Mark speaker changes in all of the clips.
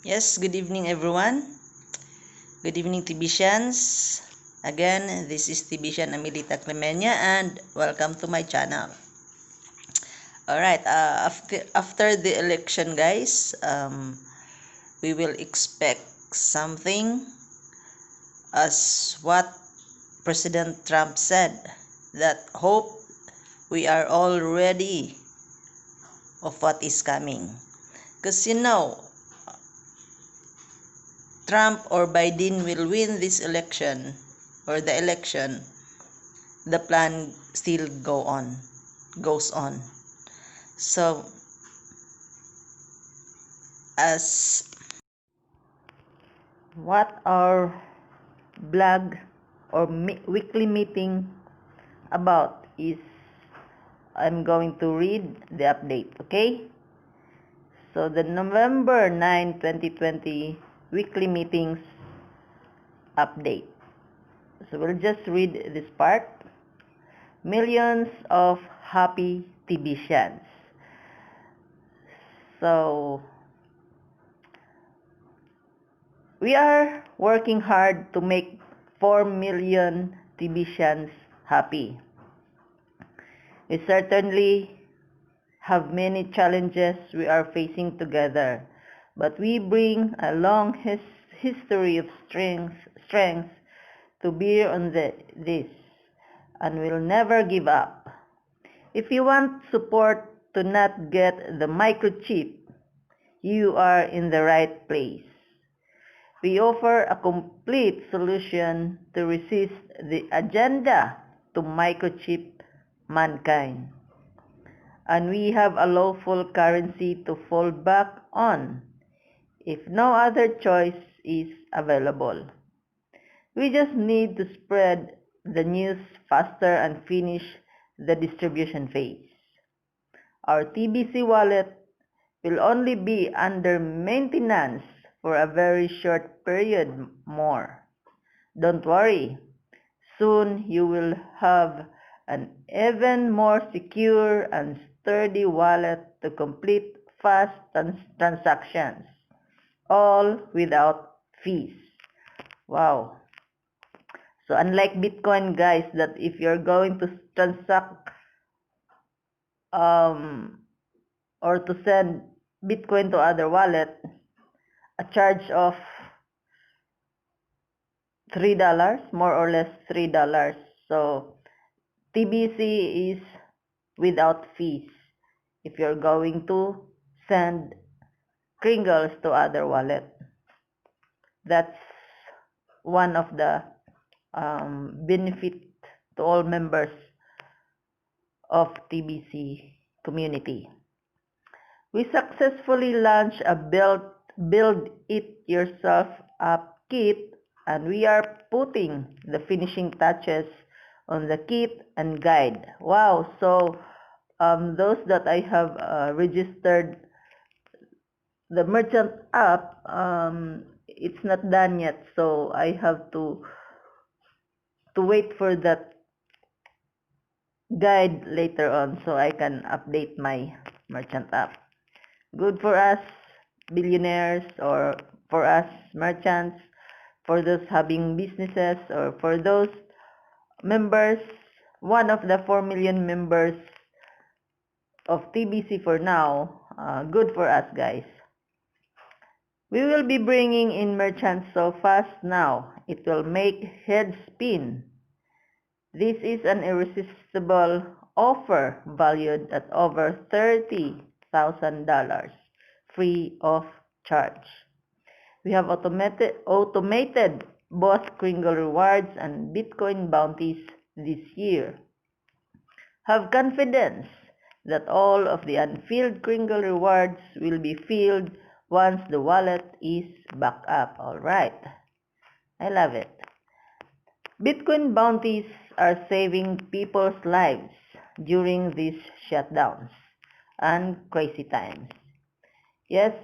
Speaker 1: Yes, good evening everyone. Good evening TBCians. Again, this is TBCian Amelita Clemenia and welcome to my channel. Alright, after the election guys, we will expect something as what President Trump said, that hope we are all ready of what is coming. Because Trump or Biden will win this election or the election, the plan still goes on. So as what our blog or weekly meeting about is, I'm going to read the update, okay? So the November 9, 2020 weekly meetings update. So we'll just read this part. Millions of happy TBCians. So we are working hard to make 4 million TBCians happy. We certainly have many challenges we are facing together, but we bring a long history of strength to bear on this, and will never give up. If you want support to not get the microchip, you are in the right place. We offer a complete solution to resist the agenda to microchip mankind. And we have a lawful currency to fall back on if no other choice is available. We just need to spread the news faster and finish the distribution phase. Our TBC wallet will only be under maintenance for a very short period more. Don't worry, soon you will have an even more secure and sturdy wallet to complete fast transactions, all without fees. Wow. So unlike Bitcoin guys, that if you're going to transact or to send Bitcoin to other wallet, a charge of $3, more or less $3. So TBC is without fees if you're going to send Kringles to other wallet. That's one of the benefit to all members of TBC community. We successfully launched a build it yourself app kit, and we are putting the finishing touches on the kit and guide. Wow, so those that I have registered the merchant app, it's not done yet, so I have to wait for that guide later on so I can update my merchant app. Good for us billionaires, or for us merchants, for those having businesses, or for those members, one of the 4 million members of TBC for now. Good for us guys. We will be bringing in merchants so fast now, it will make heads spin. This is an irresistible offer valued at over $30,000, free of charge. We have automated both Kringle rewards and Bitcoin bounties this year. Have confidence that all of the unfilled Kringle rewards will be filled once the wallet is back up. Alright, I love it. Bitcoin bounties are saving people's lives during these shutdowns and crazy times. Yes,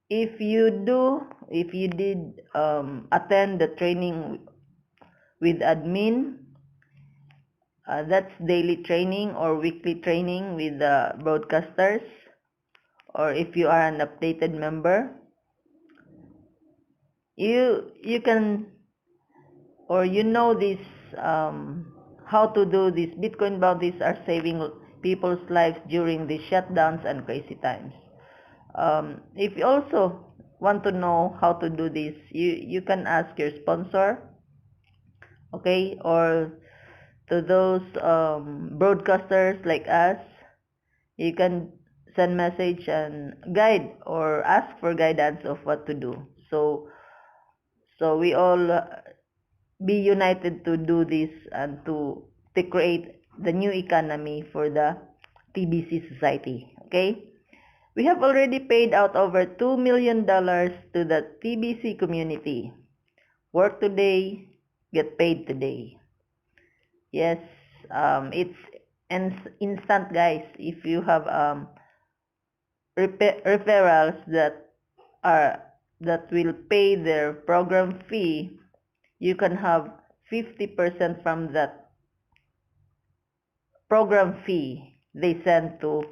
Speaker 1: if you did attend the training with admin, that's daily training or weekly training with the broadcasters or if you are an updated member, you can, or you know this, how to do this. Bitcoin bounties are saving people's lives during the shutdowns and crazy times. If you also want to know how to do this, you can ask your sponsor, okay, or to those broadcasters like us. You can send message and guide or ask for guidance of what to do. So we all be united to do this and to create the new economy for the TBC society. Okay, we have already paid out over $2 million to the TBC community. Work today, get paid today. Yes, it's instant, guys. If you have referrals are that will pay their program fee, you can have 50% from that program fee they send to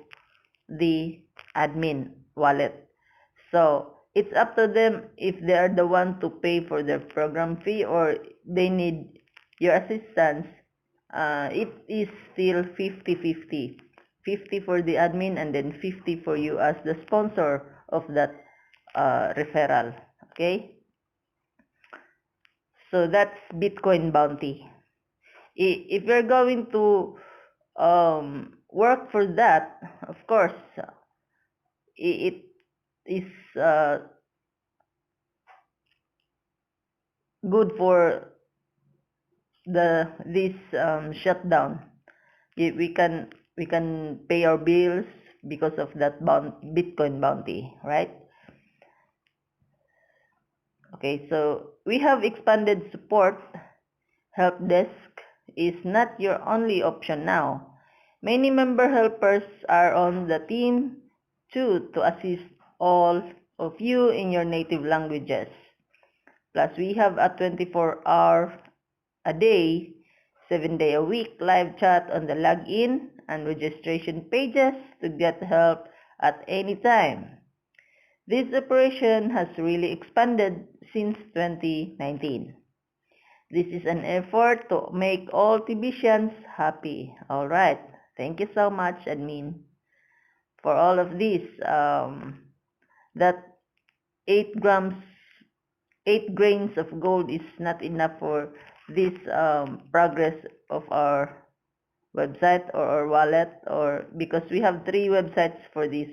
Speaker 1: the admin wallet. So it's up to them if they are the one to pay for their program fee or they need your assistance. It is still 50-50. 50 for the admin and then 50 for you as the sponsor of that referral. Okay? So that's Bitcoin bounty. If you're going to work for that, of course, it is good for this shutdown. We can pay our bills because of that Bitcoin bounty, right? Okay, so we have expanded support. Help desk is not your only option now. Many member helpers are on the team too to assist all of you in your native languages. Plus, we have a 24-hour a day, 7-day a week live chat on the login and registration pages to get help at any time. This operation has really expanded since 2019. This is an effort to make all TBCians happy. All right. Thank you so much, admin, for all of this. That 8 grains of gold is not enough for this progress of our website or our wallet, or because we have 3 websites for this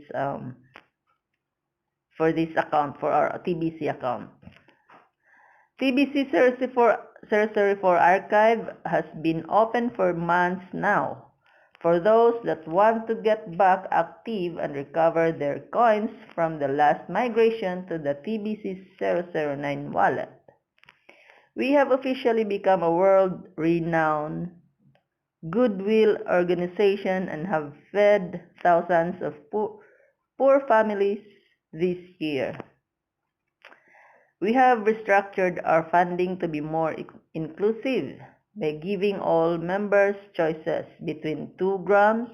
Speaker 1: account, for our TBC account. TBC 004 archive has been open for months now. For those that want to get back active and recover their coins from the last migration to the TBC 009 wallet. We have officially become a world-renowned goodwill organization and have fed thousands of poor families this year. We have restructured our funding to be more inclusive by giving all members choices between 2 grams,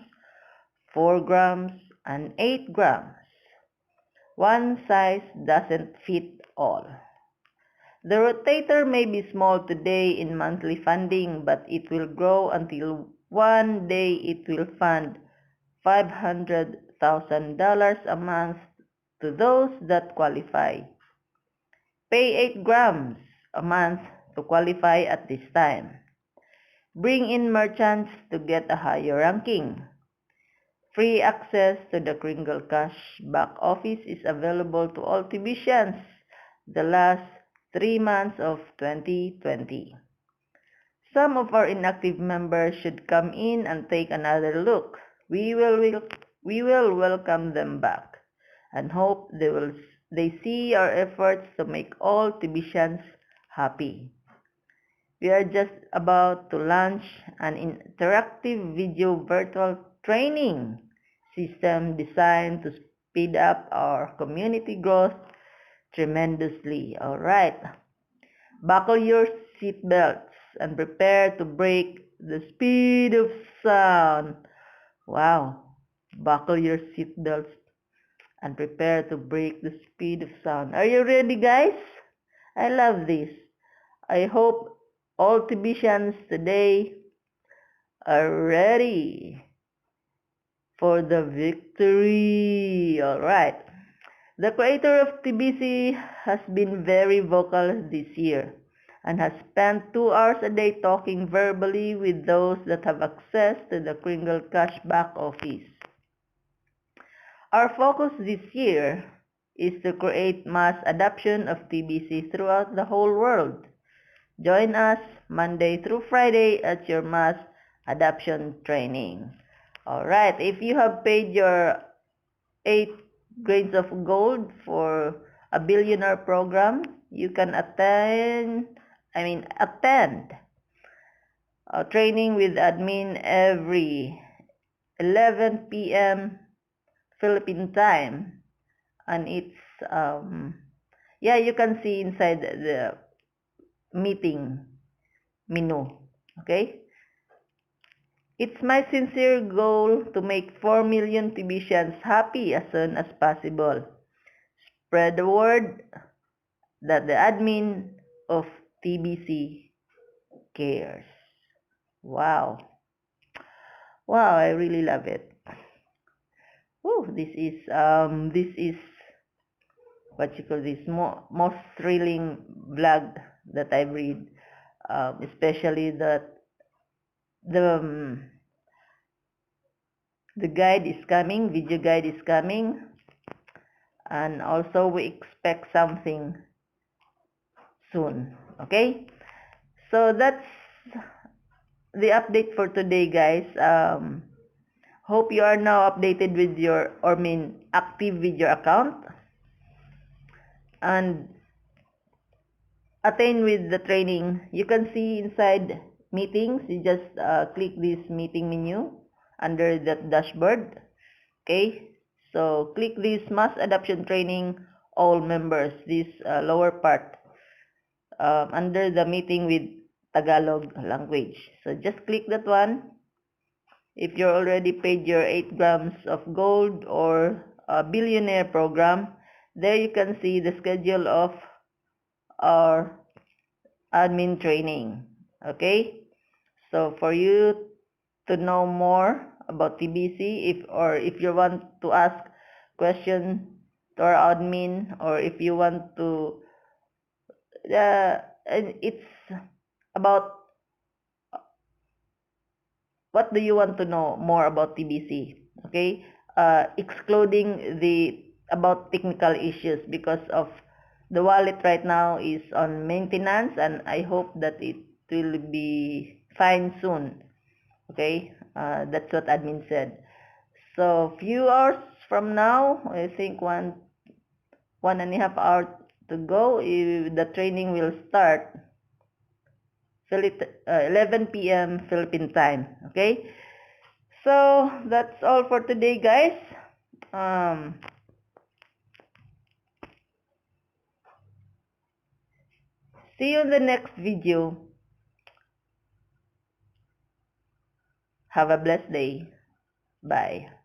Speaker 1: 4 grams, and 8 grams. One size doesn't fit all. The rotator may be small today in monthly funding, but it will grow until one day it will fund $500,000 a month to those that qualify. Pay 8 grams a month to qualify at this time. Bring in merchants to get a higher ranking. Free access to the Kringle Cash back office is available to all TBCians the last 3 months of 2020. Some of our inactive members should come in and take another look. We will welcome them back and hope they see our efforts to make all TBCians happy. We are just about to launch an interactive video virtual training system designed to speed up our community growth tremendously. All right. Buckle your seatbelts and prepare to break the speed of sound. Wow. Buckle your seatbelts and prepare to break the speed of sound. Are you ready, guys? I love this. I hope all TBCians today are ready for the victory. Alright. The creator of TBC has been very vocal this year and has spent 2 hours a day talking verbally with those that have access to the Kringle Cashback Office. Our focus this year is to create mass adoption of TBC throughout the whole world. Join us Monday through Friday at your mass adoption training. Alright, if you have paid your 8 grains of gold for a billionaire program, you can attend a training with admin every 11 p.m. Philippine time, and it's you can see inside the meeting menu. Okay, it's my sincere goal to make 4 million TBCians happy as soon as possible. Spread the word that the admin of TBC cares. Wow, I really love it. Oh, this is what you call this most thrilling vlog that I read, especially that the guide is coming, video guide is coming, and also we expect something soon. Okay, so that's the update for today, guys. Hope you are now updated with active with your account and attain with the training. You can see inside meetings. You just click this meeting menu under that dashboard. Okay, so click this mass adoption training all members, this lower part under the meeting with Tagalog language. So just click that one. If you're already paid your 8 grams of gold or a billionaire program, there you can see the schedule of our admin training. Okay, so for you to know more about TBC, if you want to ask question to our admin, or if you want to it's about what do you want to know more about TBC. Okay, excluding the about technical issues, because of the wallet right now is on maintenance, and I hope that it will be fine soon. Okay, that's what admin said. So few hours from now, I think one and a half hour to go, the training will start 11 p.m. Philippine time. Okay, so that's all for today, guys. See you in the next video. Have a blessed day. Bye.